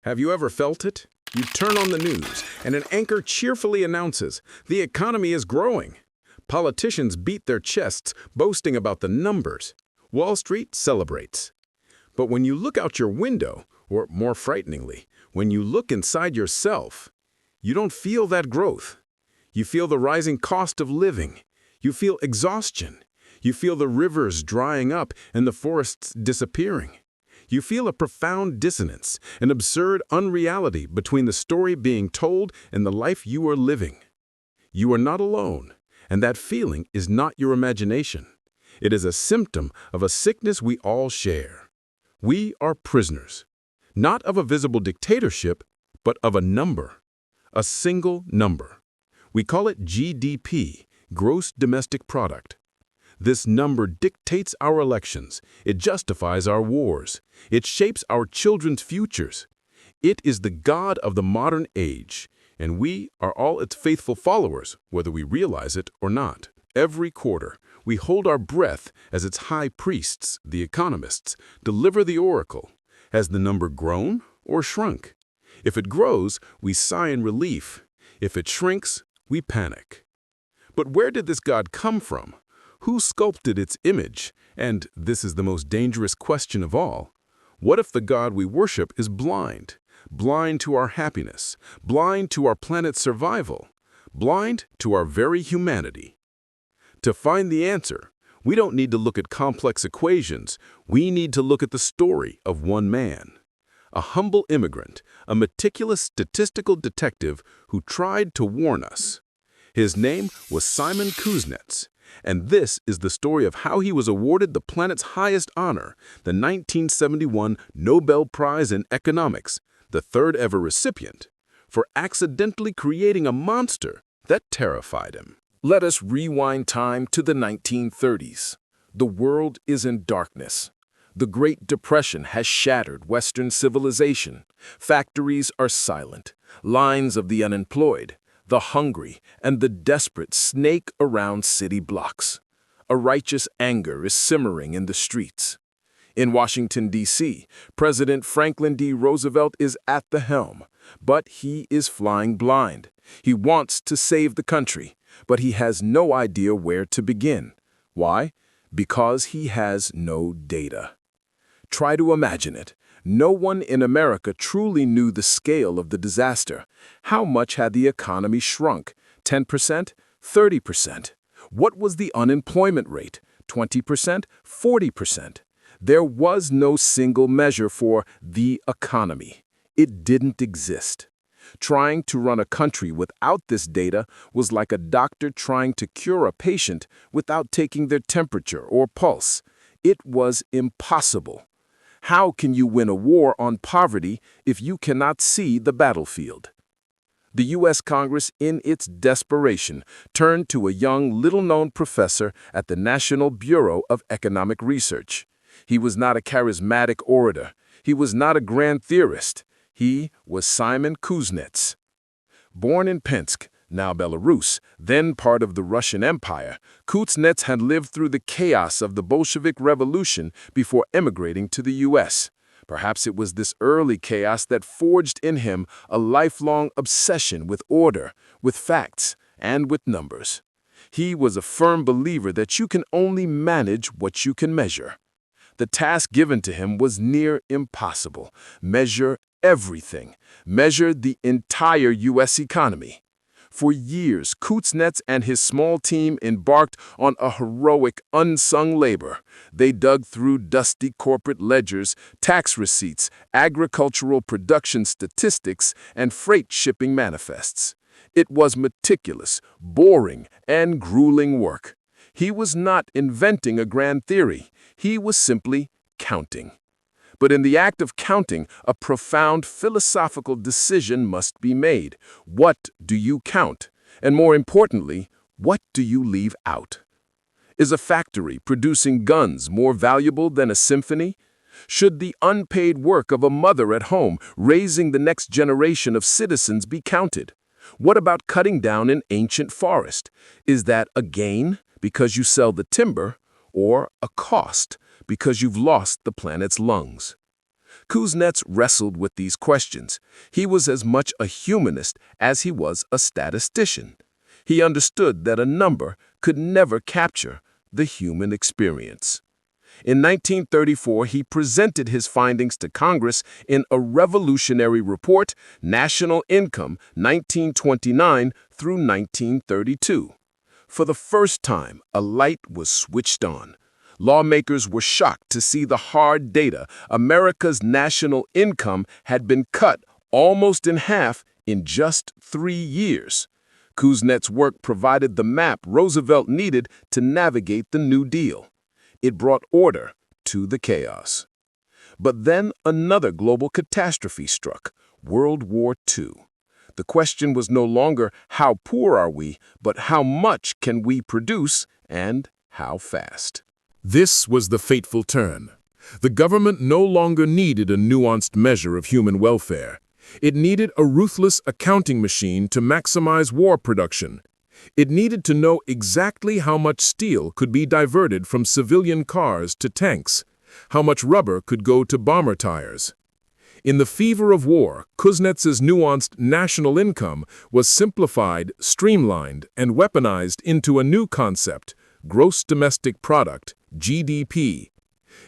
Have you ever felt it? You turn on the news, and an anchor cheerfully announces, the economy is growing. Politicians beat their chests, boasting about the numbers. Wall Street celebrates. But when you look out your window, or more frighteningly, when you look inside yourself, you don't feel that growth. You feel the rising cost of living. You feel exhaustion. You feel the rivers drying up and the forests disappearing. You feel a profound dissonance, an absurd unreality between the story being told and the life you are living. You are not alone, and that feeling is not your imagination. It is a symptom of a sickness we all share. We are prisoners, not of a visible dictatorship, but of a number, a single number. We call it GDP, Gross Domestic Product. This number dictates our elections. It justifies our wars. It shapes our children's futures. It is the God of the modern age, and we are all its faithful followers, whether we realize it or not. Every quarter, we hold our breath as its high priests, the economists, deliver the oracle. Has the number grown or shrunk? If it grows, we sigh in relief. If it shrinks, we panic. But where did this God come from? Who sculpted its image? And this is the most dangerous question of all. What if the God we worship is blind? Blind to our happiness, blind to our planet's survival, blind to our very humanity? To find the answer, we don't need to look at complex equations. We need to look at the story of one man. A humble immigrant, a meticulous statistical detective who tried to warn us. His name was Simon Kuznets. And this is the story of how he was awarded the planet's highest honor, the 1971 Nobel Prize in Economics, the third ever recipient, for accidentally creating a monster that terrified him. Let us rewind time to the 1930s. The world is in darkness. The Great Depression has shattered Western civilization. Factories are silent. Lines of the unemployed, the hungry, and the desperate snake around city blocks. A righteous anger is simmering in the streets. In Washington, D.C., President Franklin D. Roosevelt is at the helm, but he is flying blind. He wants to save the country, but he has no idea where to begin. Why? Because he has no data. Try to imagine it. No one in America truly knew the scale of the disaster. How much had the economy shrunk? 10%? 30%? What was the unemployment rate? 20%? 40%? There was no single measure for the economy. It didn't exist. Trying to run a country without this data was like a doctor trying to cure a patient without taking their temperature or pulse. It was impossible. How can you win a war on poverty if you cannot see the battlefield? The U.S. Congress, in its desperation, turned to a young, little-known professor at the National Bureau of Economic Research. He was not a charismatic orator. He was not a grand theorist. He was Simon Kuznets. Born in Pinsk, now Belarus, then part of the Russian Empire, Kuznets had lived through the chaos of the Bolshevik Revolution before emigrating to the U.S. Perhaps it was this early chaos that forged in him a lifelong obsession with order, with facts, and with numbers. He was a firm believer that you can only manage what you can measure. The task given to him was near impossible. Measure everything. Measure the entire U.S. economy. For years, Kuznets and his small team embarked on a heroic, unsung labor. They dug through dusty corporate ledgers, tax receipts, agricultural production statistics, and freight shipping manifests. It was meticulous, boring, and grueling work. He was not inventing a grand theory. He was simply counting. But in the act of counting, a profound philosophical decision must be made. What do you count? And more importantly, what do you leave out? Is a factory producing guns more valuable than a symphony? Should the unpaid work of a mother at home raising the next generation of citizens be counted? What about cutting down an ancient forest? Is that a gain because you sell the timber, or a cost because you've lost the planet's lungs? Kuznets wrestled with these questions. He was as much a humanist as he was a statistician. He understood that a number could never capture the human experience. In 1934, he presented his findings to Congress in a revolutionary report, National Income, 1929 through 1932. For the first time, a light was switched on. Lawmakers were shocked to see the hard data. America's national income had been cut almost in half in just 3 years. Kuznets' work provided the map Roosevelt needed to navigate the New Deal. It brought order to the chaos. But then another global catastrophe struck, World War II. The question was no longer how poor are we, but how much can we produce and how fast. This was the fateful turn. The government no longer needed a nuanced measure of human welfare. It needed a ruthless accounting machine to maximize war production. It needed to know exactly how much steel could be diverted from civilian cars to tanks, how much rubber could go to bomber tires. In the fever of war, Kuznets's nuanced national income was simplified, streamlined, and weaponized into a new concept, gross domestic product, GDP.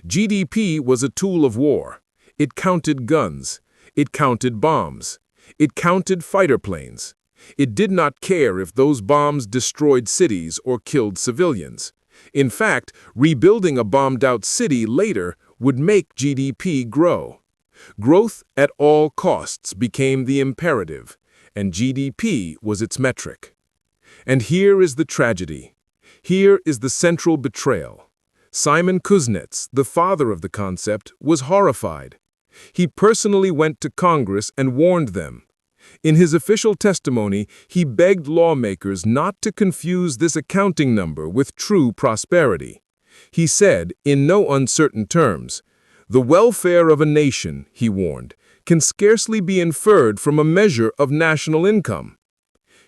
GDP was a tool of war. It counted guns. It counted bombs. It counted fighter planes. It did not care if those bombs destroyed cities or killed civilians. In fact, rebuilding a bombed-out city later would make GDP grow. Growth at all costs became the imperative, and GDP was its metric. And here is the tragedy. Here is the central betrayal. Simon Kuznets, the father of the concept, was horrified. He personally went to Congress and warned them. In his official testimony, he begged lawmakers not to confuse this accounting number with true prosperity. He said, in no uncertain terms, "The welfare of a nation," he warned, "can scarcely be inferred from a measure of national income."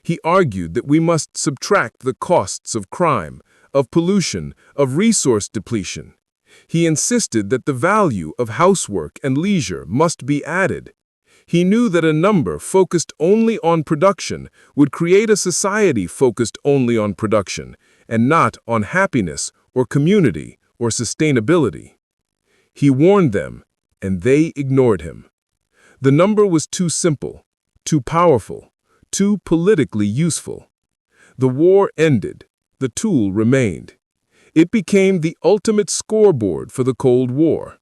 He argued that we must subtract the costs of crime, of pollution, of resource depletion. He insisted that the value of housework and leisure must be added. He knew that a number focused only on production would create a society focused only on production, and not on happiness or community or sustainability. He warned them, and they ignored him. The number was too simple, too powerful, too politically useful. The war ended. The tool remained. It became the ultimate scoreboard for the Cold War.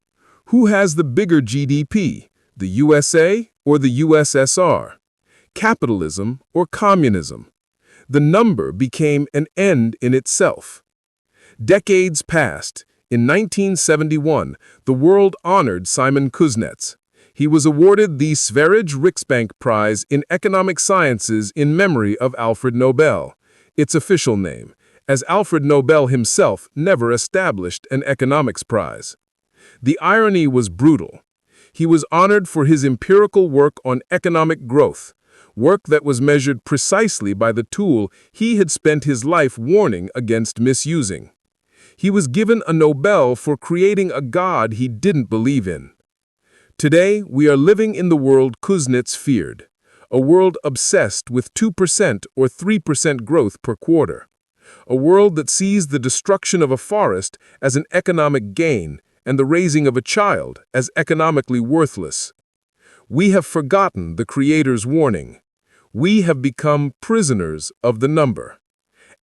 Who has the bigger GDP, the USA or the USSR? Capitalism or communism? The number became an end in itself. Decades passed. In 1971, the world honored Simon Kuznets. He was awarded the Sverige Riksbank Prize in Economic Sciences in memory of Alfred Nobel, its official name, as Alfred Nobel himself never established an economics prize. The irony was brutal. He was honored for his empirical work on economic growth, work that was measured precisely by the tool he had spent his life warning against misusing. He was given a Nobel for creating a God he didn't believe in. Today, we are living in the world Kuznets feared, a world obsessed with 2% or 3% growth per quarter, a world that sees the destruction of a forest as an economic gain and the raising of a child as economically worthless. We have forgotten the Creator's warning. We have become prisoners of the number,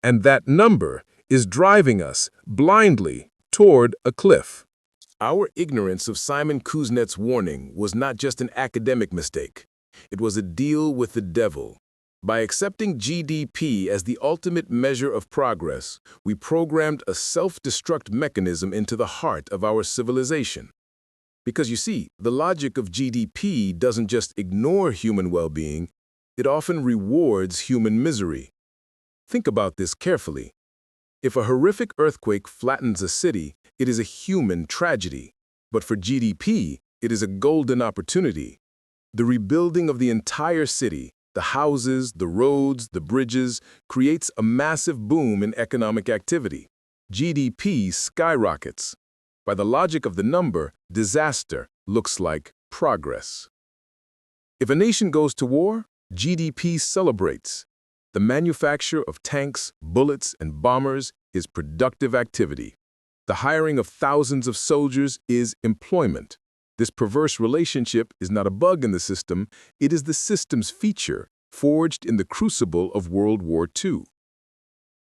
and that number is driving us blindly toward a cliff. Our ignorance of Simon Kuznets' warning was not just an academic mistake. It was a deal with the devil. By accepting GDP as the ultimate measure of progress, we programmed a self-destruct mechanism into the heart of our civilization. Because you see, the logic of GDP doesn't just ignore human well-being, it often rewards human misery. Think about this carefully. If a horrific earthquake flattens a city, it is a human tragedy. But for GDP, it is a golden opportunity. The rebuilding of the entire city, the houses, the roads, the bridges, creates a massive boom in economic activity. GDP skyrockets. By the logic of the number, disaster looks like progress. If a nation goes to war, GDP celebrates. The manufacture of tanks, bullets, and bombers is productive activity. The hiring of thousands of soldiers is employment. This perverse relationship is not a bug in the system, it is the system's feature, forged in the crucible of World War II.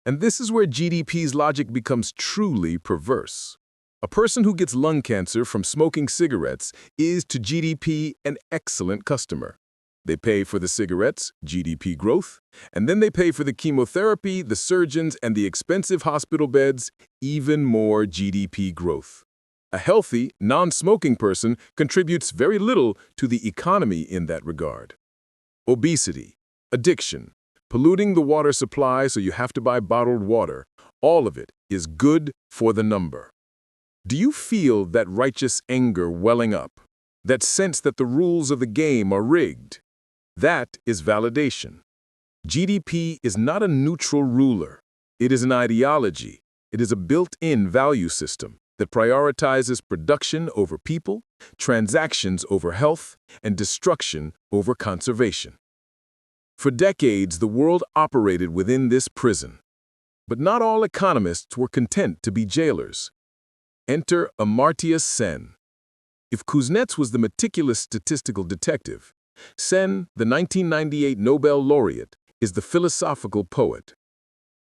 And this is where GDP's logic becomes truly perverse. A person who gets lung cancer from smoking cigarettes is, to GDP, an excellent customer. They pay for the cigarettes, GDP growth, and then they pay for the chemotherapy, the surgeons, and the expensive hospital beds, even more GDP growth. A healthy, non-smoking person contributes very little to the economy in that regard. Obesity, addiction, polluting the water supply so you have to buy bottled water, all of it is good for the number. Do you feel that righteous anger welling up? That sense that the rules of the game are rigged? That is validation. GDP is not a neutral ruler. It is an ideology. It is a built-in value system that prioritizes production over people, transactions over health, and destruction over conservation. For decades, the world operated within this prison. But not all economists were content to be jailers. Enter Amartya Sen. If Kuznets was the meticulous statistical detective, Sen, the 1998 Nobel laureate, is the philosophical poet.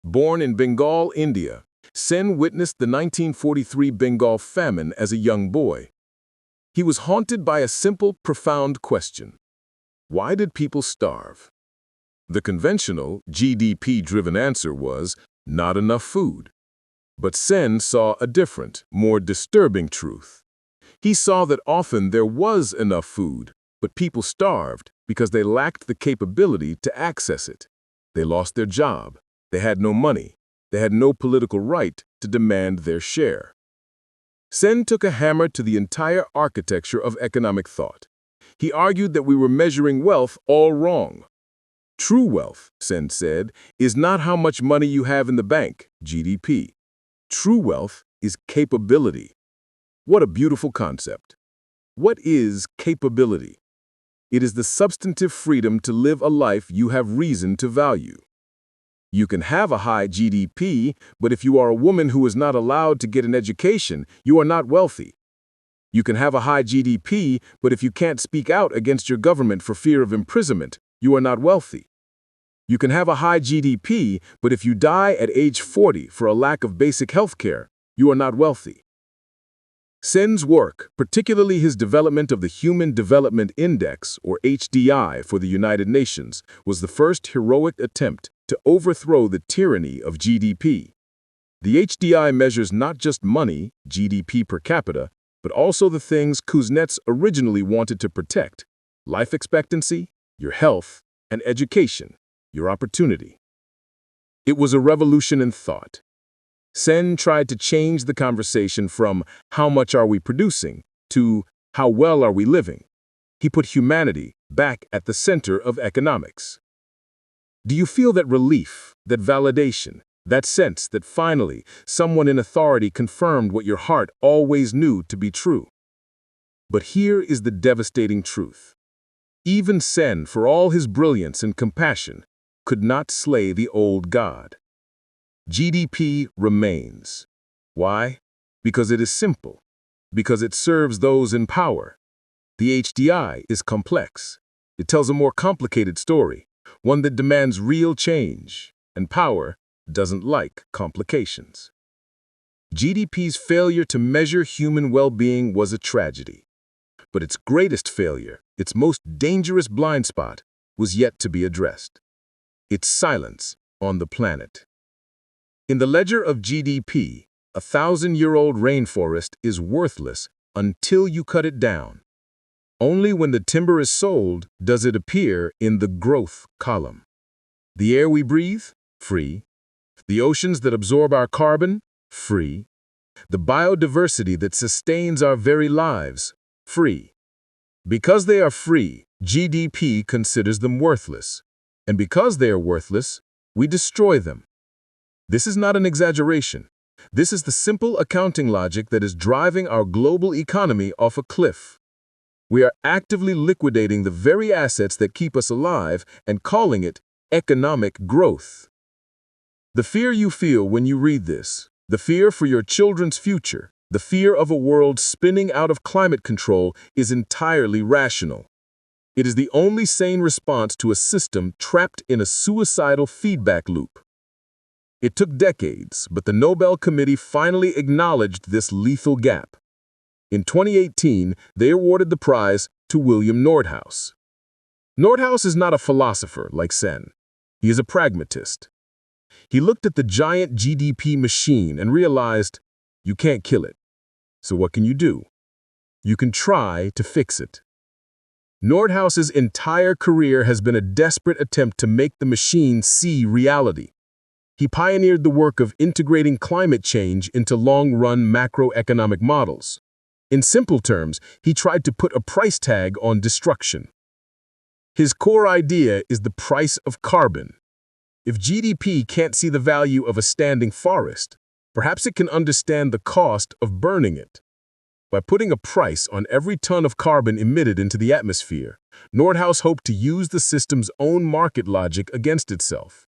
Born in Bengal, India, Sen witnessed the 1943 Bengal famine as a young boy. He was haunted by a simple, profound question. Why did people starve? The conventional, GDP-driven answer was, not enough food. But Sen saw a different, more disturbing truth. He saw that often there was enough food, but people starved because they lacked the capability to access it. They lost their job. They had no money. They had no political right to demand their share. Sen took a hammer to the entire architecture of economic thought. He argued that we were measuring wealth all wrong. True wealth, Sen said, is not how much money you have in the bank, GDP. True wealth is capability. What a beautiful concept. What is capability? It is the substantive freedom to live a life you have reason to value. You can have a high GDP, but if you are a woman who is not allowed to get an education, you are not wealthy. You can have a high GDP, but if you can't speak out against your government for fear of imprisonment, you are not wealthy. You can have a high GDP, but if you die at age 40 for a lack of basic health care, you are not wealthy. Sen's work, particularly his development of the Human Development Index, or HDI, for the United Nations, was the first heroic attempt to overthrow the tyranny of GDP. The HDI measures not just money, GDP per capita, but also the things Kuznets originally wanted to protect: life expectancy, your health, and education, your opportunity. It was a revolution in thought. Sen tried to change the conversation from how much are we producing to how well are we living. He put humanity back at the center of economics. Do you feel that relief, that validation, that sense that finally someone in authority confirmed what your heart always knew to be true? But here is the devastating truth. Even Sen, for all his brilliance and compassion, could not slay the old god. GDP remains. Why? Because it is simple. Because it serves those in power. The HDI is complex. It tells a more complicated story, one that demands real change, and power doesn't like complications. GDP's failure to measure human well-being was a tragedy. But its greatest failure, its most dangerous blind spot, was yet to be addressed. Its silence on the planet. In the ledger of GDP, a 1,000-year-old rainforest is worthless until you cut it down. Only when the timber is sold does it appear in the growth column. The air we breathe? Free. The oceans that absorb our carbon? Free. The biodiversity that sustains our very lives? Free. Because they are free, GDP considers them worthless. And because they are worthless, we destroy them. This is not an exaggeration. This is the simple accounting logic that is driving our global economy off a cliff. We are actively liquidating the very assets that keep us alive and calling it economic growth. The fear you feel when you read this, the fear for your children's future, the fear of a world spinning out of climate control is entirely rational. It is the only sane response to a system trapped in a suicidal feedback loop. It took decades, but the Nobel Committee finally acknowledged this lethal gap. In 2018, they awarded the prize to William Nordhaus. Nordhaus is not a philosopher like Sen. He is a pragmatist. He looked at the giant GDP machine and realized, you can't kill it. So what can you do? You can try to fix it. Nordhaus's entire career has been a desperate attempt to make the machine see reality. He pioneered the work of integrating climate change into long-run macroeconomic models. In simple terms, he tried to put a price tag on destruction. His core idea is the price of carbon. If GDP can't see the value of a standing forest, perhaps it can understand the cost of burning it. By putting a price on every ton of carbon emitted into the atmosphere, Nordhaus hoped to use the system's own market logic against itself.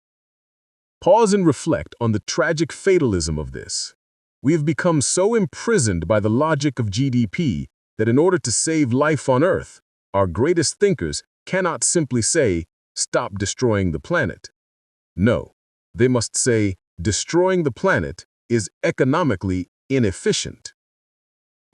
Pause and reflect on the tragic fatalism of this. We have become so imprisoned by the logic of GDP that in order to save life on Earth, our greatest thinkers cannot simply say, stop destroying the planet. No, they must say, destroying the planet is economically inefficient.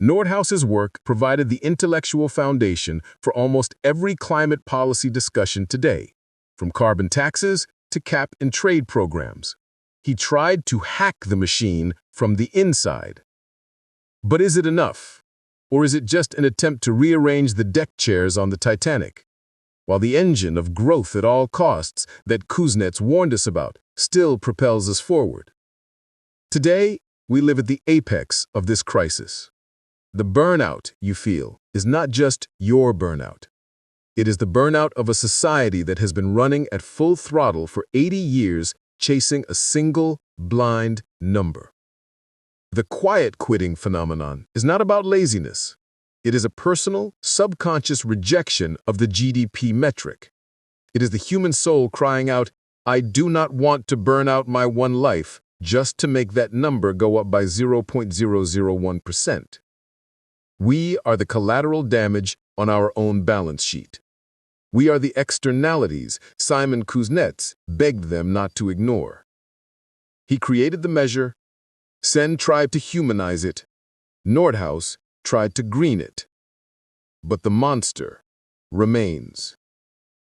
Nordhaus's work provided the intellectual foundation for almost every climate policy discussion today, from carbon taxes to cap and trade programs. He tried to hack the machine from the inside. But is it enough? Or is it just an attempt to rearrange the deck chairs on the Titanic? While the engine of growth at all costs that Kuznets warned us about still propels us forward. Today, we live at the apex of this crisis. The burnout you feel is not just your burnout. It is the burnout of a society that has been running at full throttle for 80 years, chasing a single, blind number. The quiet quitting phenomenon is not about laziness. It is a personal, subconscious rejection of the GDP metric. It is the human soul crying out, I do not want to burn out my one life just to make that number go up by 0.001%. We are the collateral damage on our own balance sheet. We are the externalities Simon Kuznets begged them not to ignore. He created the measure, Sen tried to humanize it, Nordhaus tried to green it. But the monster remains,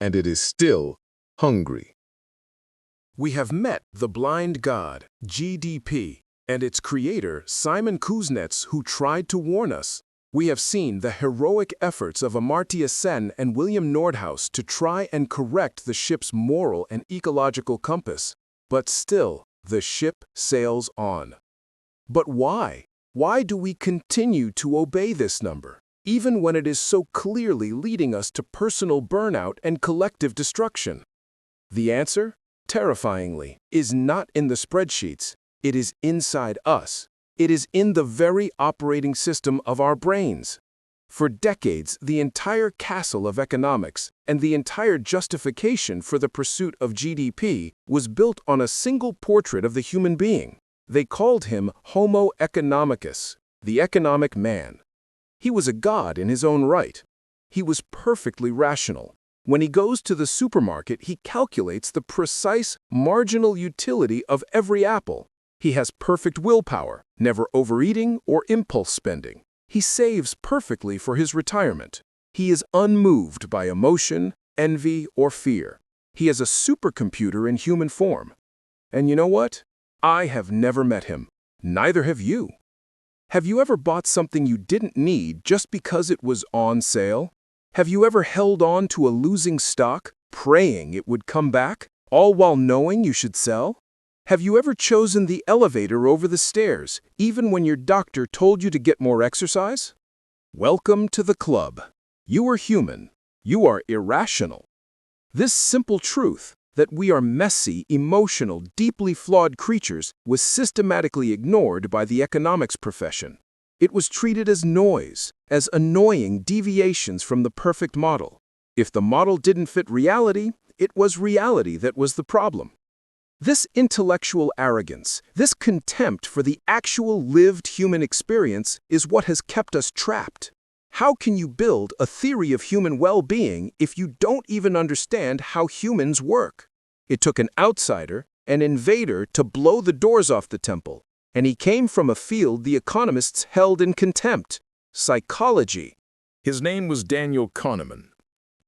and it is still hungry. We have met the blind god, GDP, and its creator, Simon Kuznets, who tried to warn us. We have seen the heroic efforts of Amartya Sen and William Nordhaus to try and correct the ship's moral and ecological compass. But still, the ship sails on. But why? Why do we continue to obey this number, even when it is so clearly leading us to personal burnout and collective destruction? The answer, terrifyingly, is not in the spreadsheets. It is inside us. It is in the very operating system of our brains. For decades, the entire castle of economics and the entire justification for the pursuit of GDP was built on a single portrait of the human being. They called him Homo economicus, the economic man. He was a god in his own right. He was perfectly rational. When he goes to the supermarket, he calculates the precise marginal utility of every apple. He has perfect willpower, never overeating or impulse spending. He saves perfectly for his retirement. He is unmoved by emotion, envy, or fear. He is a supercomputer in human form. And you know what? I have never met him. Neither have you. Have you ever bought something you didn't need just because it was on sale? Have you ever held on to a losing stock, praying it would come back, all while knowing you should sell? Have you ever chosen the elevator over the stairs, even when your doctor told you to get more exercise? Welcome to the club. You are human. You are irrational. This simple truth, that we are messy, emotional, deeply flawed creatures, was systematically ignored by the economics profession. It was treated as noise, as annoying deviations from the perfect model. If the model didn't fit reality, it was reality that was the problem. This intellectual arrogance, this contempt for the actual lived human experience is what has kept us trapped. How can you build a theory of human well-being if you don't even understand how humans work? It took an outsider, an invader, to blow the doors off the temple, and he came from a field the economists held in contempt: psychology. His name was Daniel Kahneman.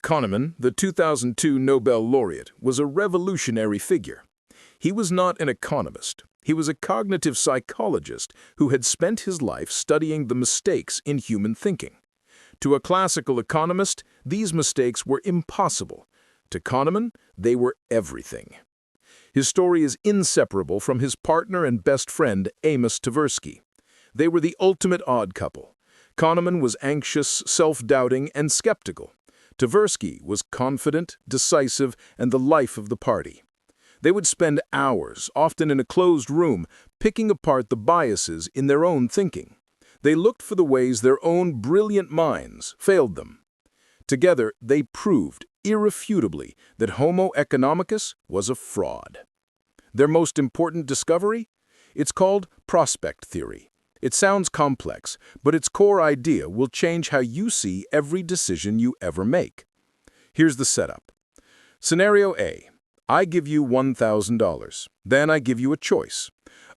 Kahneman, the 2002 Nobel laureate, was a revolutionary figure. He was not an economist. He was a cognitive psychologist who had spent his life studying the mistakes in human thinking. To a classical economist, these mistakes were impossible. To Kahneman, they were everything. His story is inseparable from his partner and best friend, Amos Tversky. They were the ultimate odd couple. Kahneman was anxious, self-doubting, and skeptical. Tversky was confident, decisive, and the life of the party. They would spend hours, often in a closed room, picking apart the biases in their own thinking. They looked for the ways their own brilliant minds failed them. Together, they proved, irrefutably, that Homo economicus was a fraud. Their most important discovery? It's called prospect theory. It sounds complex, but its core idea will change how you see every decision you ever make. Here's the setup. Scenario A. I give you $1,000. Then I give you a choice.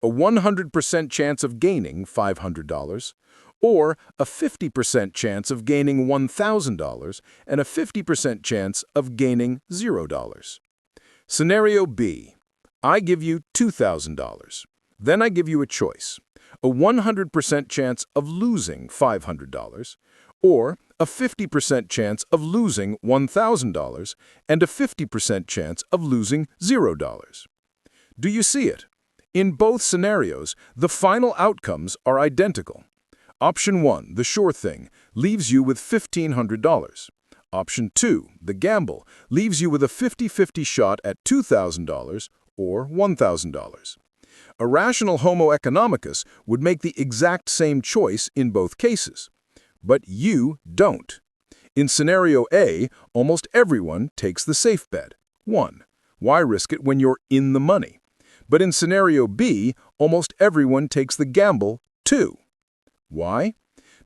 A 100% chance of gaining $500, or a 50% chance of gaining $1,000 and a 50% chance of gaining $0. Scenario B. I give you $2,000. Then I give you a choice. A 100% chance of losing $500, or a 50% chance of losing $1,000 and a 50% chance of losing $0. Do you see it? In both scenarios, the final outcomes are identical. Option 1, the sure thing, leaves you with $1,500. Option 2, the gamble, leaves you with a 50-50 shot at $2,000 or $1,000. A rational Homo economicus would make the exact same choice in both cases. But you don't. In scenario A, almost everyone takes the safe bet. 1. Why risk it when you're in the money? But in scenario B, almost everyone takes the gamble. 2. Why?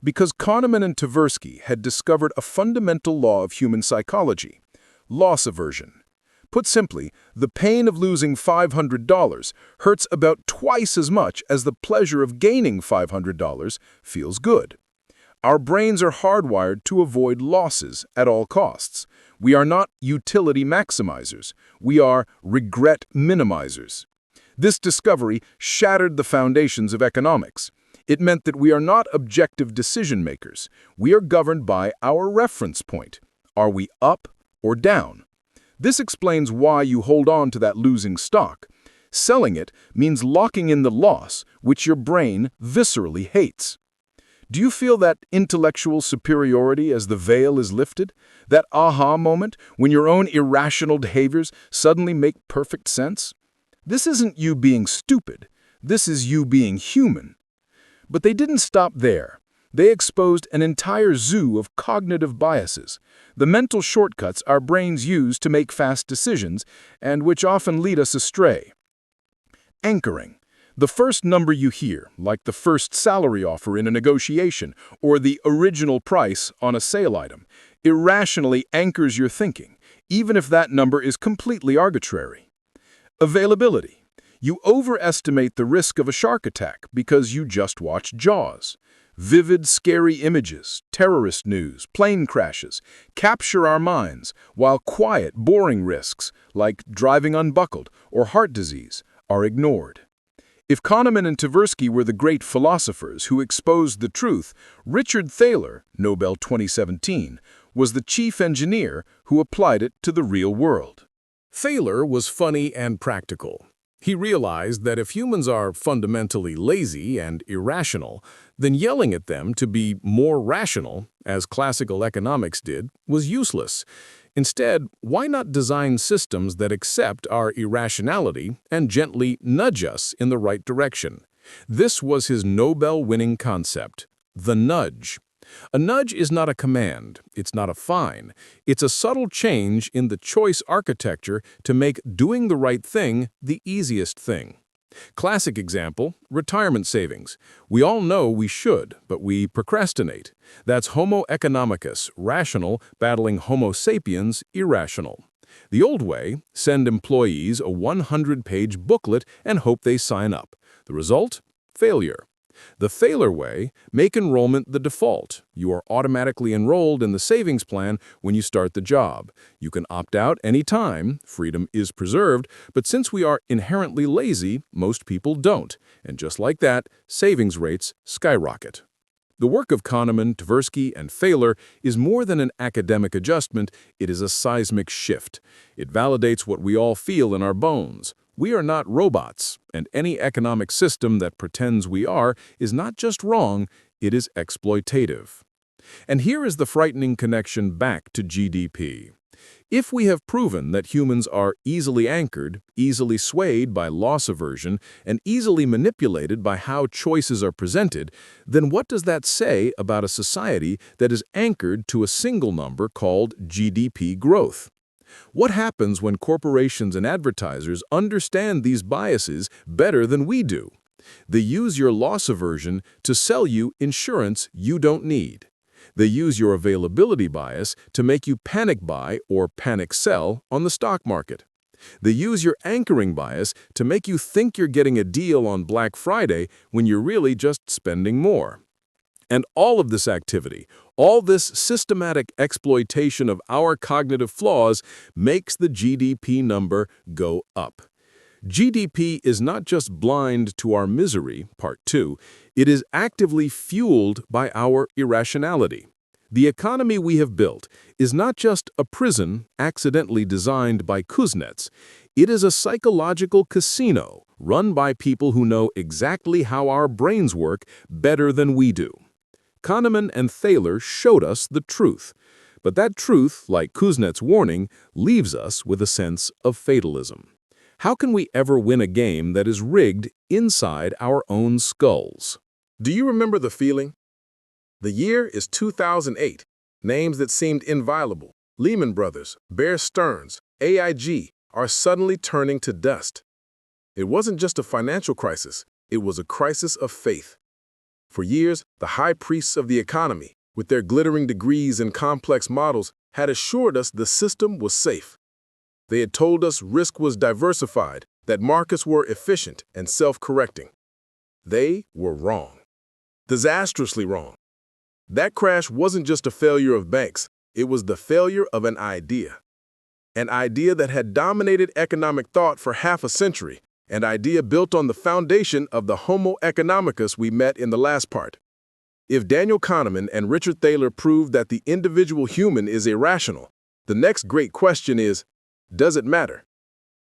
Because Kahneman and Tversky had discovered a fundamental law of human psychology: loss aversion. Put simply, the pain of losing $500 hurts about twice as much as the pleasure of gaining $500 feels good. Our brains are hardwired to avoid losses at all costs. We are not utility maximizers. We are regret minimizers. This discovery shattered the foundations of economics. It meant that we are not objective decision makers. We are governed by our reference point. Are we up or down? This explains why you hold on to that losing stock. Selling it means locking in the loss, which your brain viscerally hates. Do you feel that intellectual superiority as the veil is lifted? That aha moment when your own irrational behaviors suddenly make perfect sense? This isn't you being stupid. This is you being human. But they didn't stop there. They exposed an entire zoo of cognitive biases, the mental shortcuts our brains use to make fast decisions and which often lead us astray. Anchoring. The first number you hear, like the first salary offer in a negotiation or the original price on a sale item, irrationally anchors your thinking, even if that number is completely arbitrary. Availability. You overestimate the risk of a shark attack because you just watched Jaws. Vivid, scary images, terrorist news, plane crashes capture our minds, while quiet, boring risks, like driving unbuckled or heart disease, are ignored. If Kahneman and Tversky were the great philosophers who exposed the truth, Richard Thaler, Nobel 2017, was the chief engineer who applied it to the real world. Thaler was funny and practical. He realized that if humans are fundamentally lazy and irrational, then yelling at them to be more rational, as classical economics did, was useless. Instead, why not design systems that accept our irrationality and gently nudge us in the right direction? This was his Nobel-winning concept, The nudge. A nudge is not a command, it's not a fine. It's a subtle change in the choice architecture to make doing the right thing the easiest thing. Classic example, retirement savings. We all know we should, but we procrastinate. That's Homo economicus, rational, battling Homo sapiens, irrational. The old way, send employees a 100-page booklet and hope they sign up. The result? Failure. The failure way, make enrollment the default. You are automatically enrolled in the savings plan when you start the job. You can opt out anytime, freedom is preserved, but since we are inherently lazy, most people don't. And just like that, savings rates skyrocket. The work of Kahneman, Tversky, and Thaler is more than an academic adjustment, it is a seismic shift. It validates what we all feel in our bones. We are not robots, and any economic system that pretends we are is not just wrong, it is exploitative. And here is the frightening connection back to GDP. If we have proven that humans are easily anchored, easily swayed by loss aversion, and easily manipulated by how choices are presented, then what does that say about a society that is anchored to a single number called GDP growth? What happens when corporations and advertisers understand these biases better than we do? They use your loss aversion to sell you insurance you don't need. They use your availability bias to make you panic buy or panic sell on the stock market. They use your anchoring bias to make you think you're getting a deal on Black Friday when you're really just spending more. And all of this activity, all this systematic exploitation of our cognitive flaws makes the GDP number go up. GDP is not just blind to our misery, part 2, it is actively fueled by our irrationality. The economy we have built is not just a prison accidentally designed by Kuznets. It is a psychological casino run by people who know exactly how our brains work better than we do. Kahneman and Thaler showed us the truth, but that truth, like Kuznets' warning, leaves us with a sense of fatalism. How can we ever win a game that is rigged inside our own skulls? Do you remember the feeling? The year is 2008. Names that seemed inviolable, Lehman Brothers, Bear Stearns, AIG, are suddenly turning to dust. It wasn't just a financial crisis, it was a crisis of faith. For years, the high priests of the economy, with their glittering degrees and complex models, had assured us the system was safe. They had told us risk was diversified, that markets were efficient and self-correcting. They were wrong. Disastrously wrong. That crash wasn't just a failure of banks, it was the failure of an idea. An idea that had dominated economic thought for half a century, an idea built on the foundation of the Homo economicus we met in the last part. If Daniel Kahneman and Richard Thaler proved that the individual human is irrational, the next great question is, does it matter?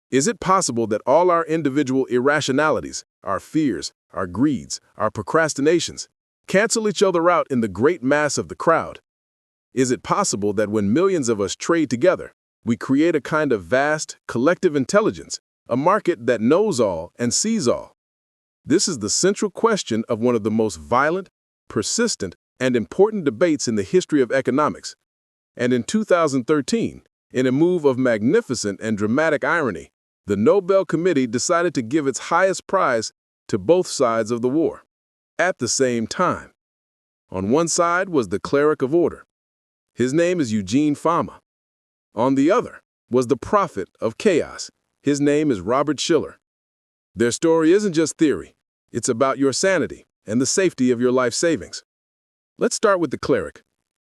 Is it possible that all our individual irrationalities, our fears, our greeds, our procrastinations, cancel each other out in the great mass of the crowd? Is it possible that when millions of us trade together, we create a kind of vast, collective intelligence, a market that knows all and sees all? This is the central question of one of the most violent, persistent, and important debates in the history of economics. And in 2013, in a move of magnificent and dramatic irony, the Nobel Committee decided to give its highest prize to both sides of the war. At the same time, on one side was the cleric of order. His name is Eugene Fama. On the other was the prophet of chaos. His name is Robert Schiller. Their story isn't just theory. It's about your sanity and the safety of your life savings. Let's start with the cleric.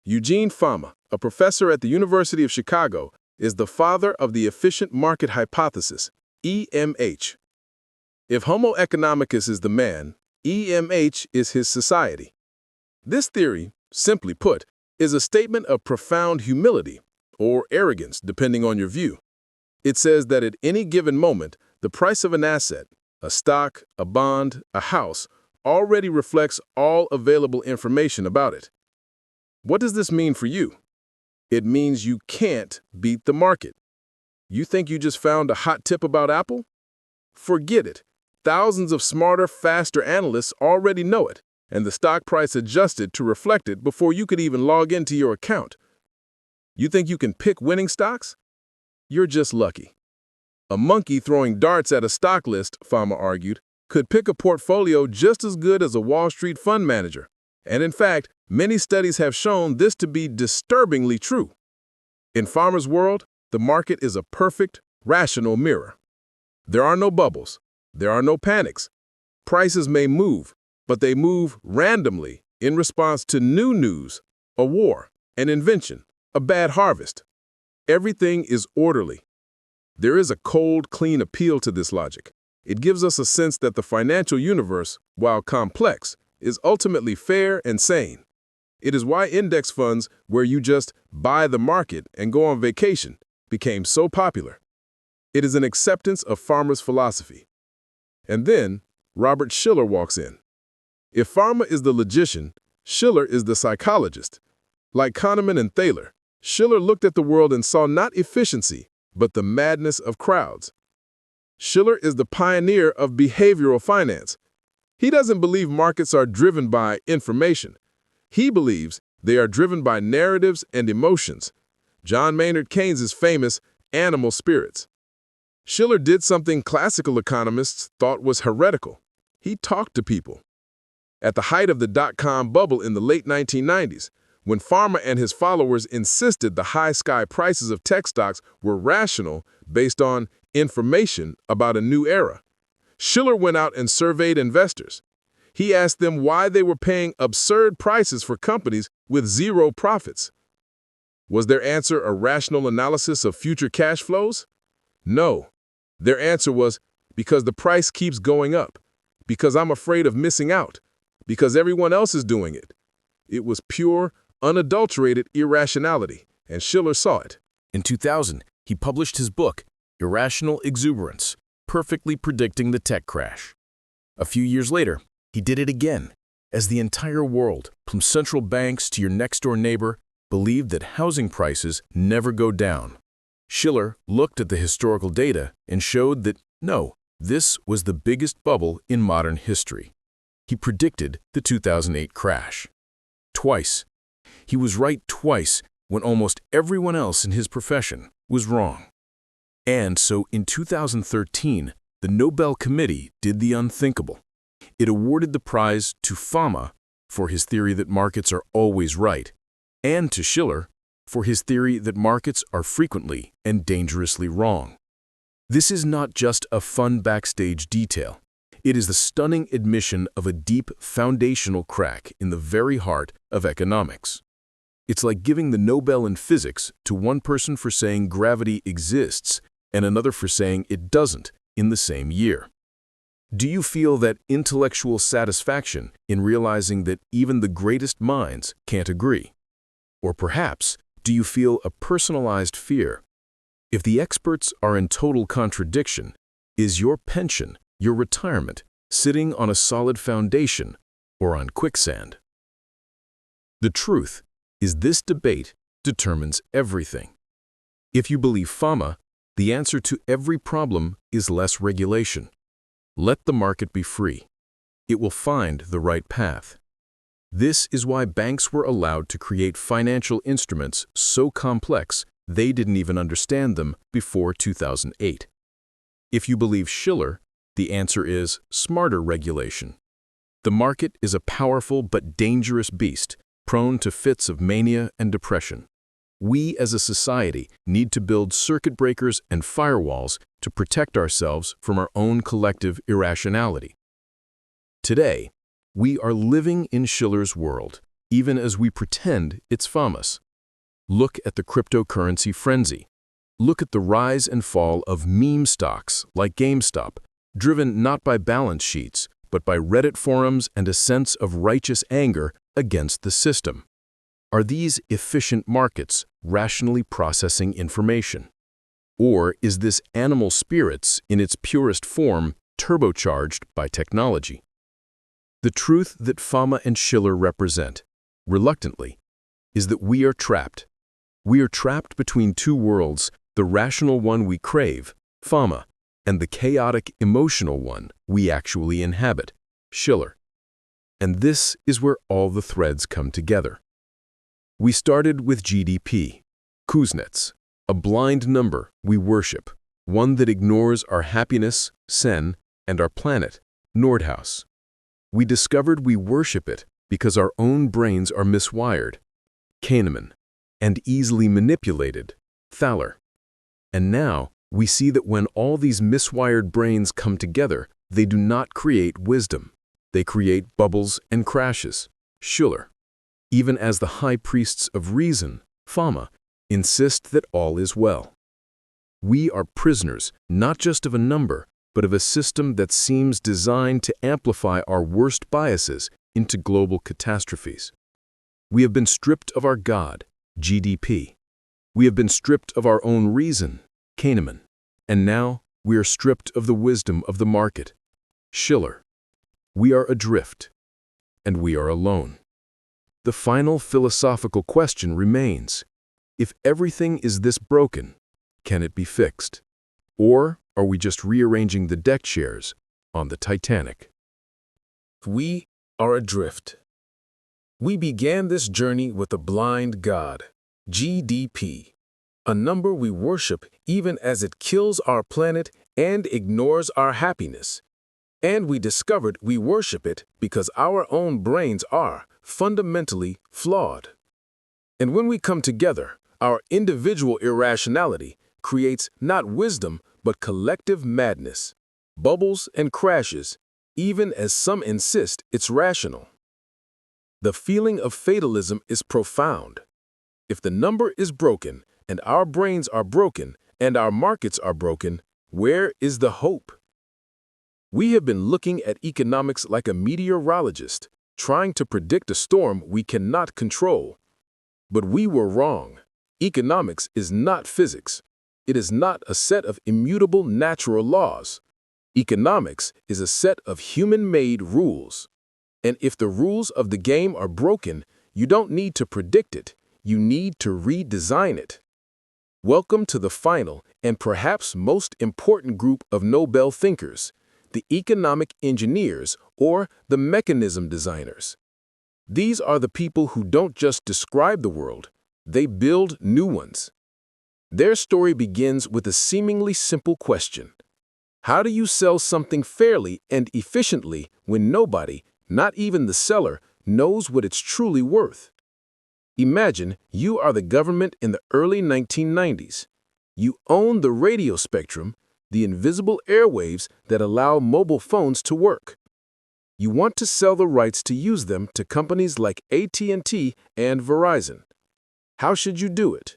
Eugene Fama, a professor at the University of Chicago, is the father of the efficient market hypothesis, EMH. If Homo economicus is the man, EMH is his society. This theory, simply put, is a statement of profound humility, or arrogance, depending on your view. It says that at any given moment, the price of an asset, a stock, a bond, a house, already reflects all available information about it. What does this mean for you? It means you can't beat the market. You think you just found a hot tip about Apple? Forget it. Thousands of smarter, faster analysts already know it. and the stock price adjusted to reflect it before you could even log into your account. You think you can pick winning stocks? You're just lucky. A monkey throwing darts at a stock list, Fama argued, could pick a portfolio just as good as a Wall Street fund manager. And in fact, many studies have shown this to be disturbingly true. In Fama's world, the market is a perfect, rational mirror. There are no bubbles. There are no panics. Prices may move, but they move randomly in response to new news, a war, an invention, a bad harvest. Everything is orderly. There is a cold, clean appeal to this logic. It gives us a sense that the financial universe, while complex, is ultimately fair and sane. It is why index funds, where you just buy the market and go on vacation, became so popular. It is an acceptance of Farmer's philosophy. And then, Robert Shiller walks in. If Farmer is the logician, Shiller is the psychologist. Like Kahneman and Thaler, Shiller looked at the world and saw not efficiency, but the madness of crowds. Shiller is the pioneer of behavioral finance. He doesn't believe markets are driven by information. He believes they are driven by narratives and emotions. John Maynard Keynes' famous animal spirits. Shiller did something classical economists thought was heretical. He talked to people. At the height of the dot-com bubble in the late 1990s, when Farmer and his followers insisted the high-sky prices of tech stocks were rational based on information about a new era, Shiller went out and surveyed investors. He asked them why they were paying absurd prices for companies with zero profits. Was their answer a rational analysis of future cash flows? No. Their answer was, because the price keeps going up, because I'm afraid of missing out, because everyone else is doing it. It was pure, unadulterated irrationality, and Shiller saw it. In 2000, he published his book, Irrational Exuberance, perfectly predicting the tech crash. A few years later, he did it again, as the entire world, from central banks to your next-door neighbor, believed that housing prices never go down. Shiller looked at the historical data and showed that, no, this was the biggest bubble in modern history. He predicted the 2008 crash. Twice. He was right twice when almost everyone else in his profession was wrong. And so in 2013, the Nobel Committee did the unthinkable. It awarded the prize to Fama for his theory that markets are always right, and to Shiller for his theory that markets are frequently and dangerously wrong. This is not just a fun backstage detail. It is the stunning admission of a deep foundational crack in the very heart of economics. It's like giving the Nobel in physics to one person for saying gravity exists and another for saying it doesn't in the same year. Do you feel that intellectual satisfaction in realizing that even the greatest minds can't agree? Or perhaps, do you feel a personalized fear? If the experts are in total contradiction, is your pension, your retirement, sitting on a solid foundation or on quicksand? The truth is this debate determines everything. If you believe Fama, the answer to every problem is less regulation. Let the market be free. It will find the right path. This is why banks were allowed to create financial instruments so complex they didn't even understand them before 2008. If you believe Shiller, the answer is smarter regulation. The market is a powerful but dangerous beast, prone to fits of mania and depression. We as a society need to build circuit breakers and firewalls to protect ourselves from our own collective irrationality. Today, we are living in Shiller's world, even as we pretend it's Fama's. Look at the cryptocurrency frenzy. Look at the rise and fall of meme stocks like GameStop, driven not by balance sheets, but by Reddit forums and a sense of righteous anger against the system. Are these efficient markets rationally processing information? Or is this animal spirits in its purest form turbocharged by technology? The truth that Fama and Shiller represent, reluctantly, is that we are trapped. We are trapped between two worlds, the rational one we crave, Fama, and the chaotic, emotional one we actually inhabit, Shiller. And this is where all the threads come together. We started with GDP, Kuznets, a blind number we worship, one that ignores our happiness, Sen, and our planet, Nordhaus. We discovered we worship it because our own brains are miswired, Kahneman, and easily manipulated, Thaler. And now we see that when all these miswired brains come together, they do not create wisdom. They create bubbles and crashes, Schiller. Even as the high priests of reason, Fama, insist that all is well. We are prisoners not just of a number, but of a system that seems designed to amplify our worst biases into global catastrophes. We have been stripped of our God, GDP. We have been stripped of our own reason, Kahneman. And now we are stripped of the wisdom of the market, Schiller. We are adrift, and we are alone. The final philosophical question remains: if everything is this broken, can it be fixed? Or are we just rearranging the deck chairs on the Titanic? We are adrift. We began this journey with a blind God, GDP, a number we worship even as it kills our planet and ignores our happiness. And we discovered we worship it because our own brains are fundamentally flawed. And when we come together, our individual irrationality creates not wisdom but collective madness, bubbles and crashes, even as some insist it's rational. The feeling of fatalism is profound. If the number is broken, and our brains are broken, and our markets are broken, where is the hope? We have been looking at economics like a meteorologist, trying to predict a storm we cannot control. But we were wrong. Economics is not physics. It is not a set of immutable natural laws. Economics is a set of human-made rules. And if the rules of the game are broken, you don't need to predict it. You need to redesign it. Welcome to the final and perhaps most important group of Nobel thinkers, the economic engineers or the mechanism designers. These are the people who don't just describe the world, they build new ones. Their story begins with a seemingly simple question. How do you sell something fairly and efficiently when nobody, not even the seller, knows what it's truly worth? Imagine you are the government in the early 1990s. You own the radio spectrum, the invisible airwaves that allow mobile phones to work. You want to sell the rights to use them to companies like AT&T and Verizon. How should you do it?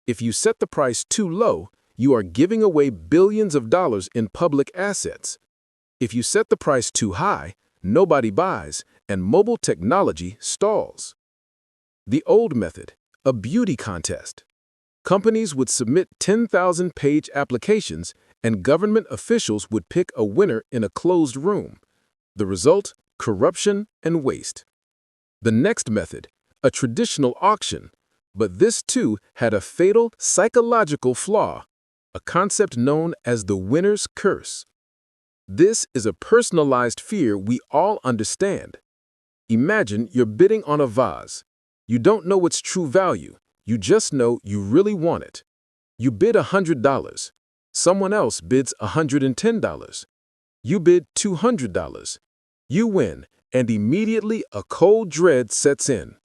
If you set the price too low, you are giving away billions of dollars in public assets. If you set the price too high, nobody buys, and mobile technology stalls. The old method, a beauty contest. Companies would submit 10,000-page applications, and government officials would pick a winner in a closed room. The result? Corruption and waste. The next method, a traditional auction. But this too had a fatal psychological flaw, a concept known as the winner's curse. This is a personalized fear we all understand. Imagine you're bidding on a vase. You don't know its true value. You just know you really want it. You bid $100. Someone else bids $110. You bid $200. You win, and immediately a cold dread sets in.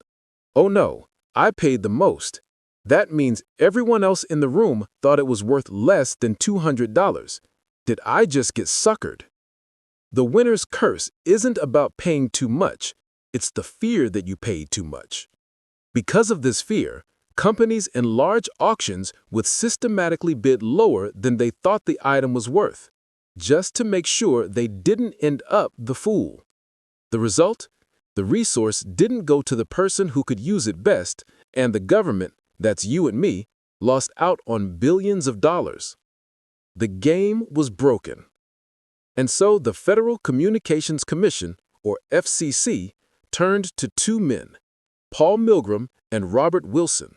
Oh no, I paid the most. That means everyone else in the room thought it was worth less than $200. Did I just get suckered? The winner's curse isn't about paying too much. It's the fear that you paid too much. Because of this fear, companies in large auctions would systematically bid lower than they thought the item was worth, just to make sure they didn't end up the fool. The result? The resource didn't go to the person who could use it best, and the government, that's you and me, lost out on billions of dollars. The game was broken. And so the Federal Communications Commission, or FCC, turned to two men, Paul Milgram and Robert Wilson.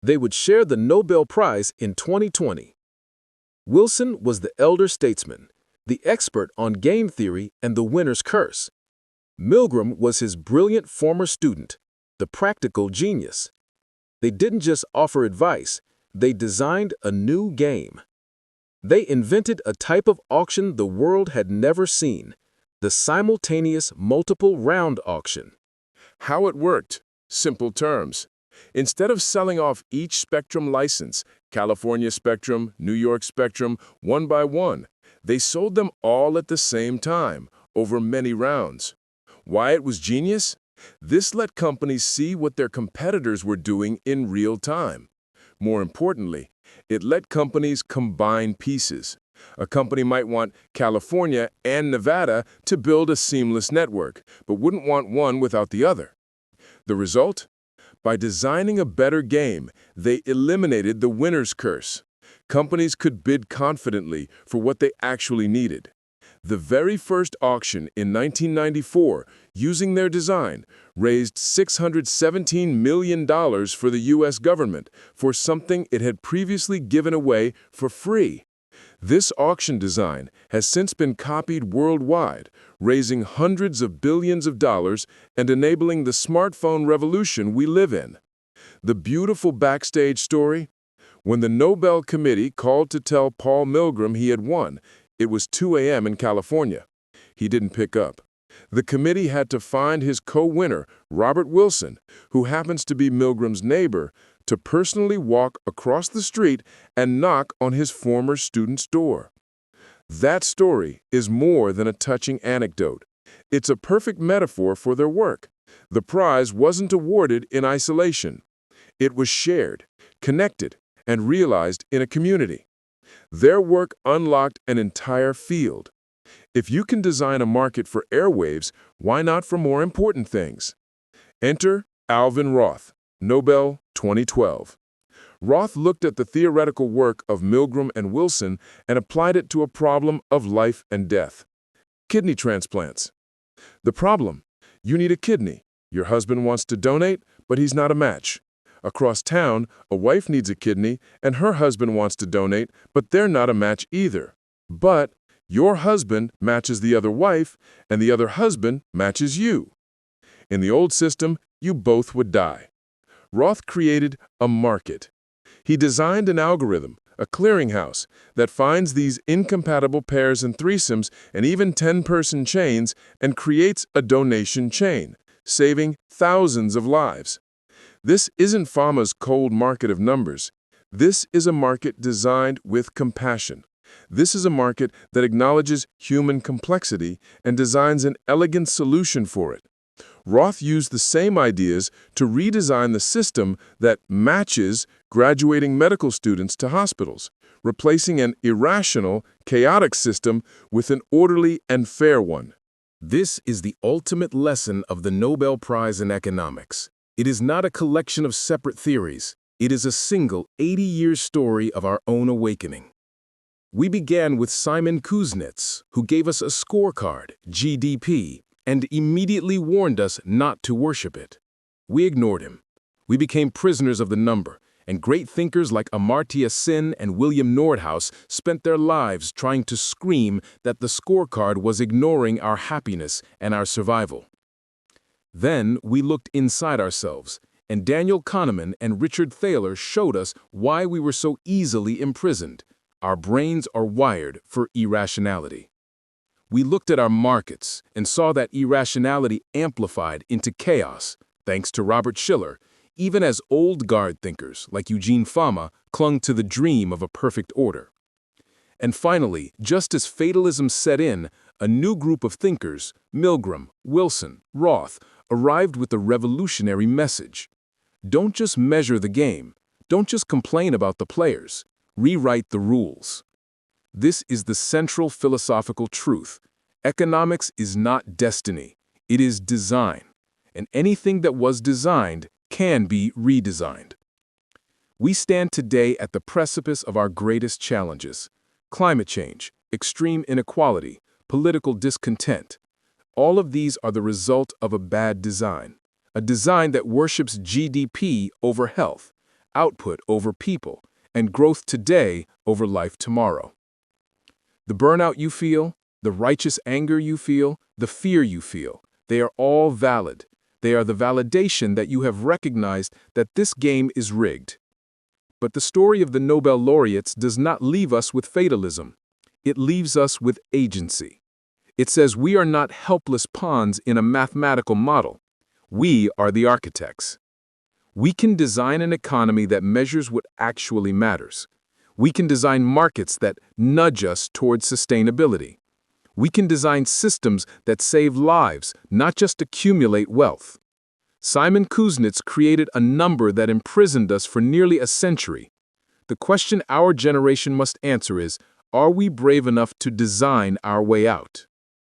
They would share the Nobel Prize in 2020. Wilson was the elder statesman, the expert on game theory and the winner's curse. Milgram was his brilliant former student, the practical genius. They didn't just offer advice, they designed a new game. They invented a type of auction the world had never seen, the simultaneous multiple round auction. How it worked? Simple terms. Instead of selling off each Spectrum license, California Spectrum, New York Spectrum, one by one, they sold them all at the same time, over many rounds. Why it was genius? This let companies see what their competitors were doing in real time. More importantly, it let companies combine pieces. A company might want California and Nevada to build a seamless network, but wouldn't want one without the other. The result? By designing a better game, they eliminated the winner's curse. Companies could bid confidently for what they actually needed. The very first auction in 1994, using their design, raised $617 million for the U.S. government for something it had previously given away for free. This auction design has since been copied worldwide, raising hundreds of billions of dollars and enabling the smartphone revolution we live in. The beautiful backstage story? When the Nobel Committee called to tell Paul Milgram he had won, it was 2 a.m. in California. He didn't pick up. The committee had to find his co-winner, Robert Wilson, who happens to be Milgram's neighbor, to personally walk across the street and knock on his former student's door. That story is more than a touching anecdote. It's a perfect metaphor for their work. The prize wasn't awarded in isolation. It was shared, connected, and realized in a community. Their work unlocked an entire field. If you can design a market for airwaves, why not for more important things? Enter Alvin Roth, Nobel 2012. Roth looked at the theoretical work of Milgram and Wilson and applied it to a problem of life and death. Kidney transplants. The problem: you need a kidney. Your husband wants to donate, but he's not a match. Across town, a wife needs a kidney, and her husband wants to donate, but they're not a match either. But your husband matches the other wife, and the other husband matches you. In the old system, you both would die. Roth created a market. He designed an algorithm, a clearinghouse, that finds these incompatible pairs and threesomes and even 10-person chains and creates a donation chain, saving thousands of lives. This isn't pharma's cold market of numbers. This is a market designed with compassion. This is a market that acknowledges human complexity and designs an elegant solution for it. Roth used the same ideas to redesign the system that matches graduating medical students to hospitals, replacing an irrational, chaotic system with an orderly and fair one. This is the ultimate lesson of the Nobel Prize in economics. It is not a collection of separate theories. It is a single 80-year story of our own awakening. We began with Simon Kuznets, who gave us a scorecard, GDP, and immediately warned us not to worship it. We ignored him. We became prisoners of the number, and great thinkers like Amartya Sen and William Nordhaus spent their lives trying to scream that the scorecard was ignoring our happiness and our survival. Then we looked inside ourselves, and Daniel Kahneman and Richard Thaler showed us why we were so easily imprisoned. Our brains are wired for irrationality. We looked at our markets and saw that irrationality amplified into chaos, thanks to Robert Shiller, even as old guard thinkers like Eugene Fama clung to the dream of a perfect order. And finally, just as fatalism set in, a new group of thinkers, Milgram, Wilson, Roth, arrived with a revolutionary message. Don't just measure the game. Don't just complain about the players. Rewrite the rules. This is the central philosophical truth. Economics is not destiny. It is design. And anything that was designed can be redesigned. We stand today at the precipice of our greatest challenges: climate change, extreme inequality, political discontent. All of these are the result of a bad design, a design that worships GDP over health, output over people, and growth today over life tomorrow. The burnout you feel, the righteous anger you feel, the fear you feel, They are all valid. They are the validation that you have recognized that this game is rigged. But the story of the Nobel laureates does not leave us with fatalism. It leaves us with agency. It says we are not helpless pawns in a mathematical model. We are the architects. We can design an economy that measures what actually matters. We can design markets that nudge us towards sustainability. We can design systems that save lives, not just accumulate wealth. Simon Kuznets created a number that imprisoned us for nearly a century. The question our generation must answer is, are we brave enough to design our way out?